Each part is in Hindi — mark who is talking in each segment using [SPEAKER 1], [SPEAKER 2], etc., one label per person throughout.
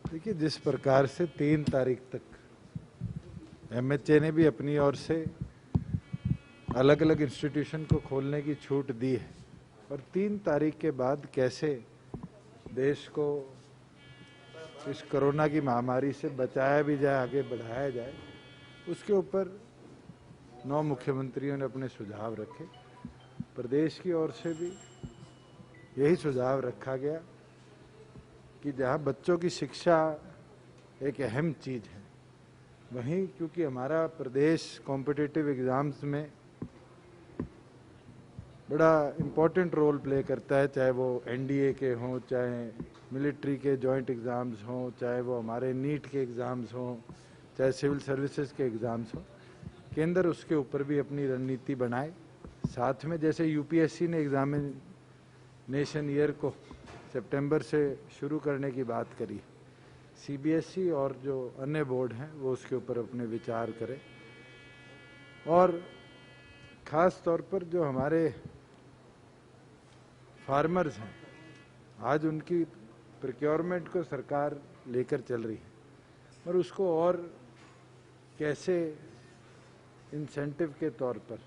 [SPEAKER 1] देखिए, जिस प्रकार से 3 तारीख तक एमएचए ने भी अपनी ओर से अलग अलग इंस्टीट्यूशन को खोलने की छूट दी है, और 3 तारीख के बाद कैसे देश को इस कोरोना की महामारी से बचाया भी जाए, आगे बढ़ाया जाए, उसके ऊपर 9 मुख्यमंत्रियों ने अपने सुझाव रखे। प्रदेश की ओर से भी यही सुझाव रखा गया कि जहाँ बच्चों की शिक्षा एक अहम चीज़ है, वहीं क्योंकि हमारा प्रदेश कॉम्पिटिटिव एग्ज़ाम्स में बड़ा इम्पोर्टेंट रोल प्ले करता है, चाहे वो एनडीए के हों, चाहे मिलिट्री के जॉइंट एग्ज़ाम्स हों, चाहे वो हमारे नीट के एग्ज़ाम्स हों, चाहे सिविल सर्विसेज के एग्ज़ाम्स हों, केंद्र उसके ऊपर भी अपनी रणनीति बनाए। साथ में जैसे यूपीएससी ने एग्जामिनेशन ईयर को सितंबर से शुरू करने की बात करी, सीबीएसई और जो अन्य बोर्ड हैं वो उसके ऊपर अपने विचार करें। और ख़ास तौर पर जो हमारे फार्मर्स हैं, आज उनकी प्रोक्योरमेंट को सरकार लेकर चल रही है, और उसको और कैसे इंसेंटिव के तौर पर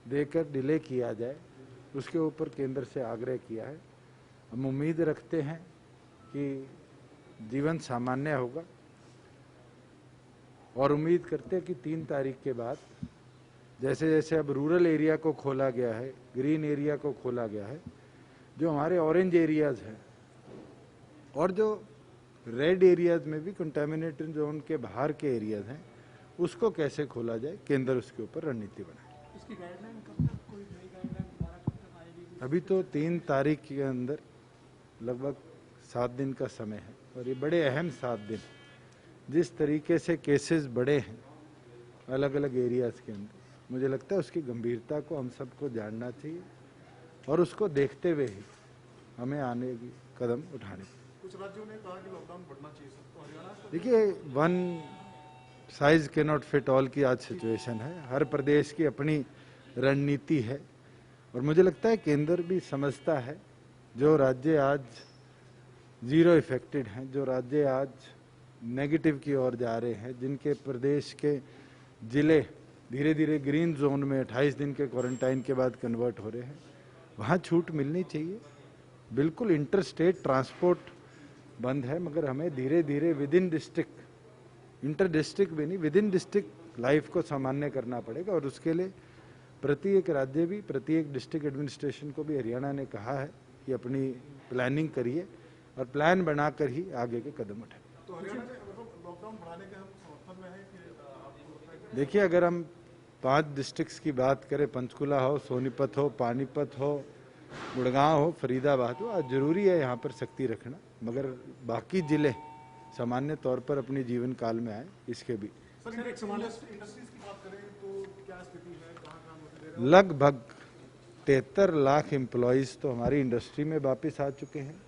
[SPEAKER 1] देकर डिले किया जाए, उसके ऊपर केंद्र से आग्रह किया है। हम उम्मीद रखते हैं कि जीवन सामान्य होगा, और उम्मीद करते हैं कि 3 तारीख के बाद जैसे जैसे अब रूरल एरिया को खोला गया है, ग्रीन एरिया को खोला गया है, जो हमारे ऑरेंज एरियाज हैं और जो रेड एरियाज में भी कंटेमिनेटेड जोन के बाहर के एरियाज हैं, उसको कैसे खोला जाए, केंद्र उसके ऊपर रणनीति बनाए।
[SPEAKER 2] इसकी गाइडलाइन कब तक, कोई नई गाइडलाइन दोबारा कब तक आएगी?
[SPEAKER 1] अभी तो 3 तारीख के अंदर लगभग 7 दिन का समय है, और ये बड़े अहम 7 दिन, जिस तरीके से केसेस बढ़े हैं अलग अलग एरियाज के अंदर, मुझे लगता है उसकी गंभीरता को हम सबको जानना चाहिए, और उसको देखते हुए ही हमें आने की कदम उठाने चाहिए।
[SPEAKER 2] कुछ राज्यों ने कहा कि लॉकडाउन बढ़ना चाहिए सबको, हरियाणा
[SPEAKER 1] देखिए, वन साइज के नॉट फिट ऑल की आज सिचुएशन है, हर प्रदेश की अपनी रणनीति है, और मुझे लगता है केंद्र भी समझता है जो राज्य आज जीरो इफेक्टेड हैं, जो राज्य आज नेगेटिव की ओर जा रहे हैं, जिनके प्रदेश के जिले धीरे धीरे ग्रीन जोन में 28 दिन के क्वारंटाइन के बाद कन्वर्ट हो रहे हैं, वहाँ छूट मिलनी चाहिए। बिल्कुल इंटर स्टेट ट्रांसपोर्ट बंद है, मगर हमें धीरे धीरे with in district, inter district भी नहीं, विद इन डिस्ट्रिक्ट लाइफ को सामान्य करना पड़ेगा, और उसके लिए प्रत्येक राज्य भी, प्रत्येक डिस्ट्रिक्ट एडमिनिस्ट्रेशन को भी हरियाणा ने कहा है कि अपनी प्लानिंग करिए और प्लान बनाकर ही आगे के कदम उठाएं।
[SPEAKER 2] तो हरियाणा में मतलब लॉकडाउन बढ़ाने के हम समर्थन में है कि आपको लगता है कि
[SPEAKER 1] देखिए, अगर हम 5 डिस्ट्रिक्ट्स की बात करें, पंचकुला हो, सोनीपत हो, पानीपत हो, गुड़गांव हो, फरीदाबाद हो, आज जरूरी है यहाँ पर सख्ती रखना, मगर बाकी जिले सामान्य तौर पर अपने जीवन काल में आए, इसके भी
[SPEAKER 2] इंडस्ट्रीज की बात करें तो क्या स्थिति है, कहाँ काम होते दे रहे हैं?
[SPEAKER 1] लगभग 73 लाख एम्प्लॉयज़ तो हमारी इंडस्ट्री में वापस आ चुके हैं।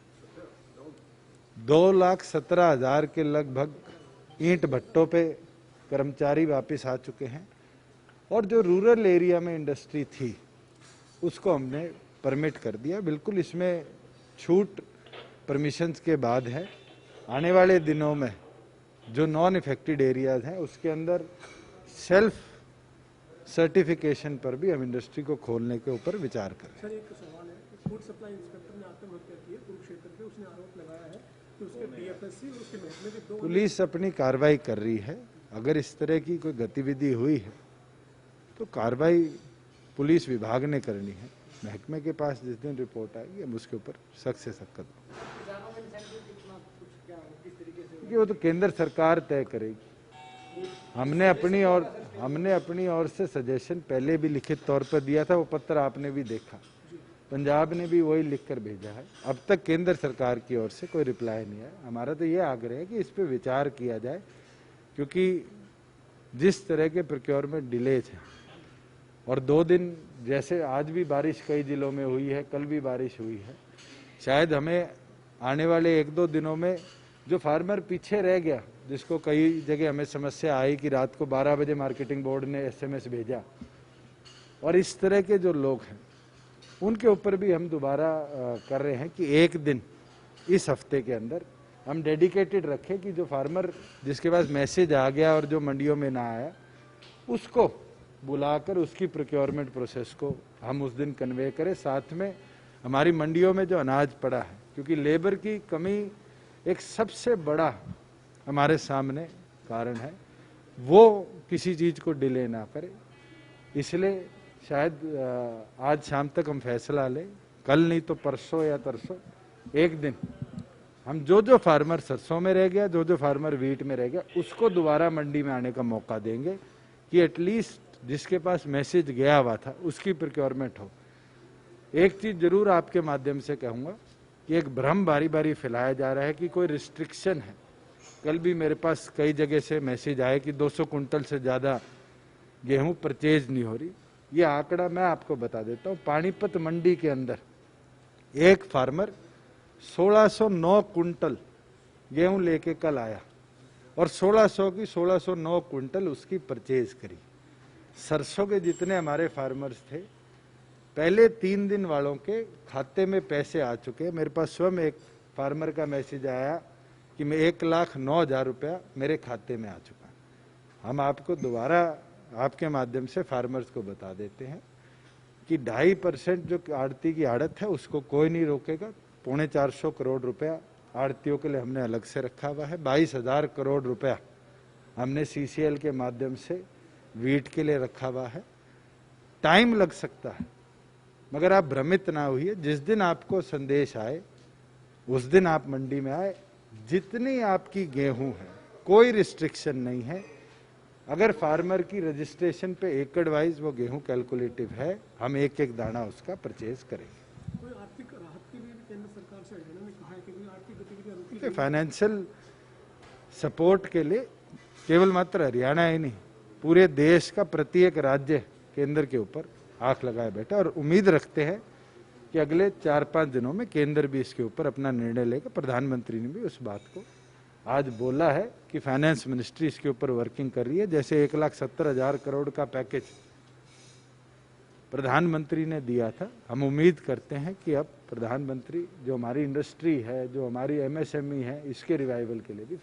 [SPEAKER 1] 2,17,000 के लगभग ईंट भट्टों पे कर्मचारी वापस आ चुके हैं, और जो रूरल एरिया में इंडस्ट्री थी उसको हमने परमिट कर दिया। बिल्कुल इसमें छूट परमिशंस के बाद है। आने वाले दिनों में जो नॉन इफेक्टेड एरियाज हैं उसके अंदर सेल्फ सर्टिफिकेशन पर भी हम इंडस्ट्री को खोलने के ऊपर विचार करें।
[SPEAKER 2] सर, एक सवाल है कि फूड सप्लाई इंस्पेक्टर ने आत्महत्या की है कुरुक्षेत्र पे, उसने आरोप लगाया है कि उसके डीएफएससी और उसके महकमे के 2
[SPEAKER 1] पुलिस अपनी कार्रवाई कर रही है। अगर इस तरह की कोई गतिविधि हुई है तो कार्रवाई पुलिस विभाग ने करनी है। महकमे के पास जिस दिन रिपोर्ट आएगी हम उसके ऊपर सख्त से सख्त कदम, क्योंकि वो तो केंद्र सरकार तय करेगी। हमने अपनी ओर से सजेशन पहले भी लिखित तौर पर दिया था, वो पत्र आपने भी देखा, पंजाब ने भी वही लिखकर भेजा है। अब तक केंद्र सरकार की ओर से कोई रिप्लाई नहीं है। हमारा तो ये आग्रह है कि इस पर विचार किया जाए, क्योंकि जिस तरह के प्रोक्योरमेंट डिलेज हैं, और 2 दिन जैसे आज भी बारिश कई जिलों में हुई है, कल भी बारिश हुई है, शायद हमें आने वाले 1-2 दिनों में जो फार्मर पीछे रह गया, जिसको कई जगह हमें समस्या आई कि रात को 12 बजे मार्केटिंग बोर्ड ने SMS भेजा, और इस तरह के जो लोग हैं उनके ऊपर भी हम दोबारा कर रहे हैं कि एक दिन इस हफ्ते के अंदर हम डेडिकेटेड रखें कि जो फार्मर जिसके पास मैसेज आ गया और जो मंडियों में ना आया उसको बुलाकर उसकी प्रोक्योरमेंट प्रोसेस को हम उस दिन कन्वे करें। साथ में हमारी मंडियों में जो अनाज पड़ा है, क्योंकि लेबर की कमी एक सबसे बड़ा हमारे सामने कारण है, वो किसी चीज़ को डिले ना करे। इसलिए शायद आज शाम तक हम फैसला लें, कल नहीं तो परसों या तरसों एक दिन हम जो फार्मर सरसों में रह गया, जो फार्मर वीट में रह गया, उसको दोबारा मंडी में आने का मौका देंगे कि एटलीस्ट जिसके पास मैसेज गया हुआ था उसकी प्रोक्योरमेंट हो। एक चीज़ जरूर आपके माध्यम से कहूँगा कि एक भ्रम बारी बारी फैलाया जा रहा है कि कोई रिस्ट्रिक्शन है। कल भी मेरे पास कई जगह से मैसेज आए कि 200 कुंटल से ज़्यादा गेहूं परचेज नहीं हो रही। ये आंकड़ा मैं आपको बता देता हूँ, पानीपत मंडी के अंदर एक फार्मर 1609 कुंटल गेहूं लेके कल आया और 1609 कुंटल उसकी परचेज करी। सरसों के जितने हमारे फार्मर्स थे, पहले 3 दिन वालों के खाते में पैसे आ चुके हैं। मेरे पास स्वयं एक फार्मर का मैसेज आया कि मैं 1,09,000 रुपया मेरे खाते में आ चुका है। हम आपको दोबारा आपके माध्यम से फार्मर्स को बता देते हैं कि 2.5% जो आड़ती की आड़त है उसको कोई नहीं रोकेगा। 450 करोड़ रुपया आड़तियों के लिए हमने अलग से रखा हुआ है। 22,000 करोड़ रुपया हमने CCL के माध्यम से वीट के लिए रखा हुआ है। टाइम लग सकता है, मगर आप भ्रमित ना होइए। जिस दिन आपको संदेश आए उस दिन आप मंडी में आए। जितनी आपकी गेहूं है, कोई रिस्ट्रिक्शन नहीं है। अगर फार्मर की रजिस्ट्रेशन पे एकड़ वाइज वो गेहूं कैलकुलेटिव है, हम एक एक दाना उसका परचेज करेंगे।
[SPEAKER 2] कोई आर्थिक राहत के लिए भी केंद्र सरकार से हरियाणा ने कहा है कि आर्थिक गतिविधियां रोकी।
[SPEAKER 1] फाइनेंशियल सपोर्ट के लिए केवल मात्र हरियाणा ही नहीं, पूरे देश का प्रत्येक राज्य केंद्र के ऊपर आंख लगाए बैठा और उम्मीद रखते हैं कि अगले 4-5 दिनों में केंद्र भी इसके ऊपर अपना निर्णय लेगा। प्रधानमंत्री ने भी उस बात को आज बोला है कि फाइनेंस मिनिस्ट्री इसके ऊपर वर्किंग कर रही है। जैसे 1,70,000 करोड़ का पैकेज प्रधानमंत्री ने दिया था, हम उम्मीद करते हैं कि अब प्रधानमंत्री जो हमारी इंडस्ट्री है, जो हमारी MSME है, इसके रिवाइवल के लिए भी